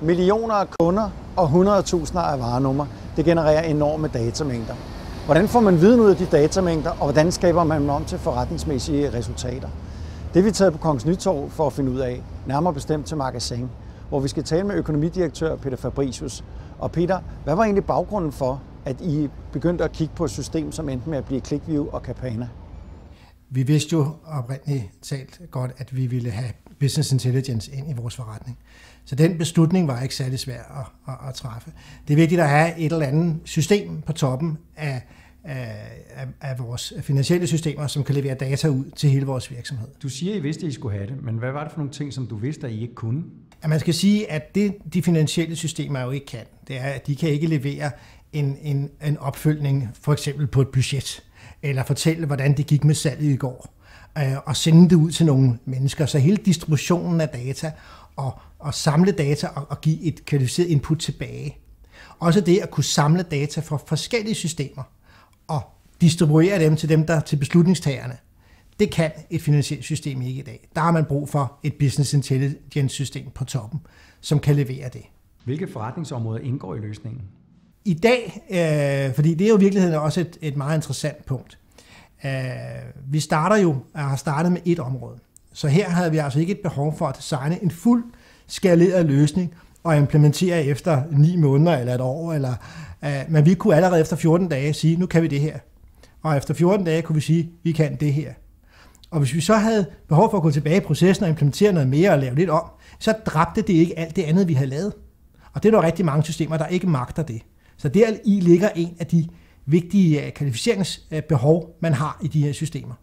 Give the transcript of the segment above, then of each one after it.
Millioner af kunder og 100.000 af varenumre, det genererer enorme datamængder. Hvordan får man viden ud af de datamængder, og hvordan skaber man dem om til forretningsmæssige resultater? Det er vi taget på Kongens Nytorv for at finde ud af, nærmere bestemt til Magasin, hvor vi skal tale med økonomidirektør Peter Fabricius. Og Peter, hvad var egentlig baggrunden for, at I begyndte at kigge på et system, som endte med at blive ClickView og Capana? Vi vidste jo oprindeligt talt godt, at vi ville have business intelligence ind i vores forretning. Så den beslutning var ikke særlig svær at træffe. Det er vigtigt at have et eller andet system på toppen af vores finansielle systemer, som kan levere data ud til hele vores virksomhed. Du siger, I vidste, at I skulle have det, men hvad var det for nogle ting, som du vidste, at I ikke kunne? Ja, man skal sige, at det de finansielle systemer jo ikke kan, det er, at de kan ikke levere en opfølgning, for eksempel på et budget, eller fortælle, hvordan det gik med salget i går, og sende det ud til nogle mennesker. Så hele distributionen af data, og samle data og give et kvalificeret input tilbage. Også det at kunne samle data fra forskellige systemer, og distribuere dem til beslutningstagerne. Det kan et finansielt system ikke i dag. Der har man brug for et business intelligence system på toppen, som kan levere det. Hvilke forretningsområder indgår i løsningen? I dag, fordi det er jo i virkeligheden også et meget interessant punkt. Vi har startet med et område. Så her havde vi altså ikke et behov for at designe en fuld skaleret løsning og implementere efter 9 måneder eller et år. Men vi kunne allerede efter 14 dage sige, nu kan vi det her. Og efter 14 dage kunne vi sige, vi kan det her. Og hvis vi så havde behov for at gå tilbage i processen og implementere noget mere og lave lidt om, så dræbte det ikke alt det andet, vi havde lavet. Og det er der rigtig mange systemer, der ikke magter det. Så deri ligger en af de vigtige kvalificeringsbehov, man har i de her systemer.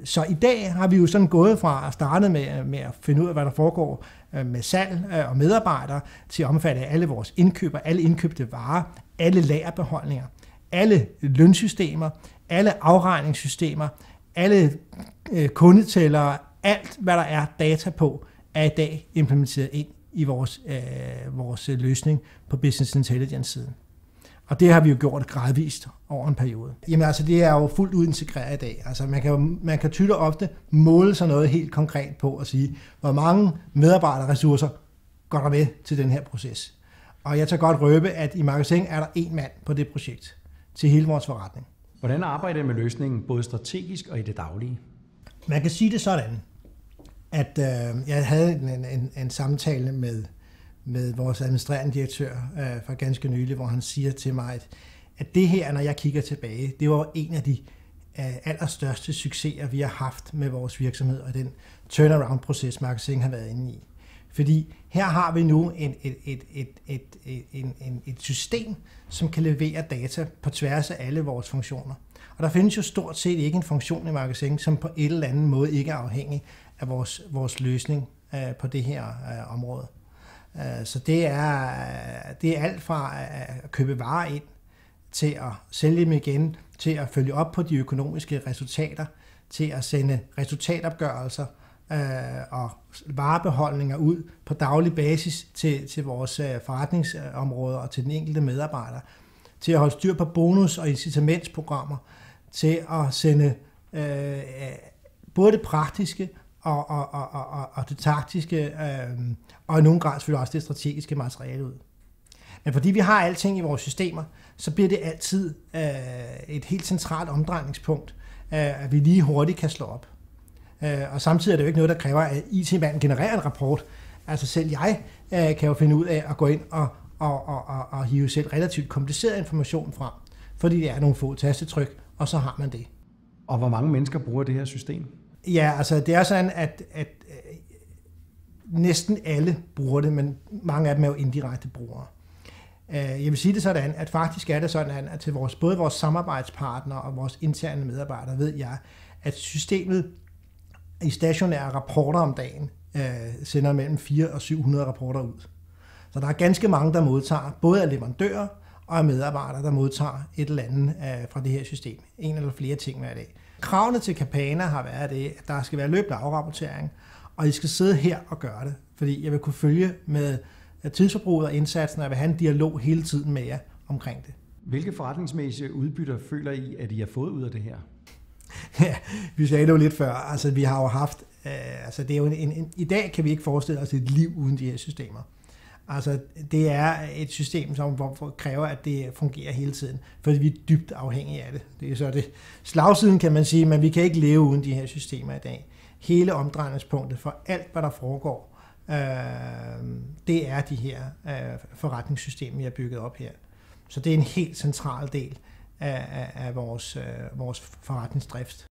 Så i dag har vi jo sådan gået fra at starte med at finde ud af, hvad der foregår med salg og medarbejdere, til at omfatte alle vores indkøber, alle indkøbte varer, alle lagerbeholdninger, alle lønsystemer, alle afregningssystemer, alle kundetællere, alt hvad der er data på, er i dag implementeret ind i vores løsning på business intelligence-siden. Og det har vi jo gjort gradvist over en periode. Jamen altså, det er jo fuldt ud integreret i dag. Altså, man kan tydeligt ofte måle sig noget helt konkret på og sige, hvor mange medarbejderressourcer går der med til den her proces. Og jeg tager godt røbe, at i Magasin er der 1 mand på det projekt til hele vores forretning. Hvordan arbejder I med løsningen, både strategisk og i det daglige? Man kan sige det sådan, at jeg havde en samtale med vores administrerende direktør for ganske nylig, hvor han siger til mig, at det her, når jeg kigger tilbage, det var en af de allerstørste succeser, vi har haft med vores virksomhed, og den turnaround-proces, Magasin har været inde i. Fordi her har vi nu et system, som kan levere data på tværs af alle vores funktioner. Og der findes jo stort set ikke en funktion i Magasin, som på en eller anden måde ikke er afhængig af vores løsning på det her område. Så det er alt fra at købe varer ind, til at sælge dem igen, til at følge op på de økonomiske resultater, til at sende resultatopgørelser og varebeholdninger ud på daglig basis til vores forretningsområder og til den enkelte medarbejder, til at holde styr på bonus- og incitamentsprogrammer, til at sende både det praktiske og det taktiske, og i nogle grad selvfølgelig også det strategiske materiale ud. Men fordi vi har alting i vores systemer, så bliver det altid et helt centralt omdrejningspunkt, at vi lige hurtigt kan slå op. Og samtidig er det jo ikke noget, der kræver, at IT-manden genererer en rapport. Altså selv jeg kan jo finde ud af at gå ind og hive selv relativt kompliceret information frem, fordi det er nogle få tastetryk, og så har man det. Og hvor mange mennesker bruger det her system? Ja, altså det er sådan, at næsten alle bruger det, men mange af dem er jo indirekte brugere. Jeg vil sige det sådan, at faktisk er det sådan, at til både vores samarbejdspartnere og vores interne medarbejdere ved jeg, at systemet i stationære rapporter om dagen sender mellem 400 og 700 rapporter ud. Så der er ganske mange, der modtager, både af leverandører og af medarbejdere, der modtager et eller andet fra det her system. En eller flere ting hver dag. Kravene til Capana har været det, at der skal være løbende afrapportering, og I skal sidde her og gøre det, fordi jeg vil kunne følge med tidsforbruget og indsatsen, og jeg vil have en dialog hele tiden med jer omkring det. Hvilke forretningsmæssige udbytter føler I, at I har fået ud af det her? Ja, vi sagde det jo lidt før. Altså, vi har jo haft... det er jo i dag kan vi ikke forestille os et liv uden de her systemer. Altså, det er et system, som kræver, at det fungerer hele tiden, fordi vi er dybt afhængige af det. Det er så det slagsiden, kan man sige, men vi kan ikke leve uden de her systemer i dag. Hele omdrejningspunktet for alt, hvad der foregår, det er de her forretningssystemer, vi har bygget op her. Så det er en helt central del af vores forretningsdrift.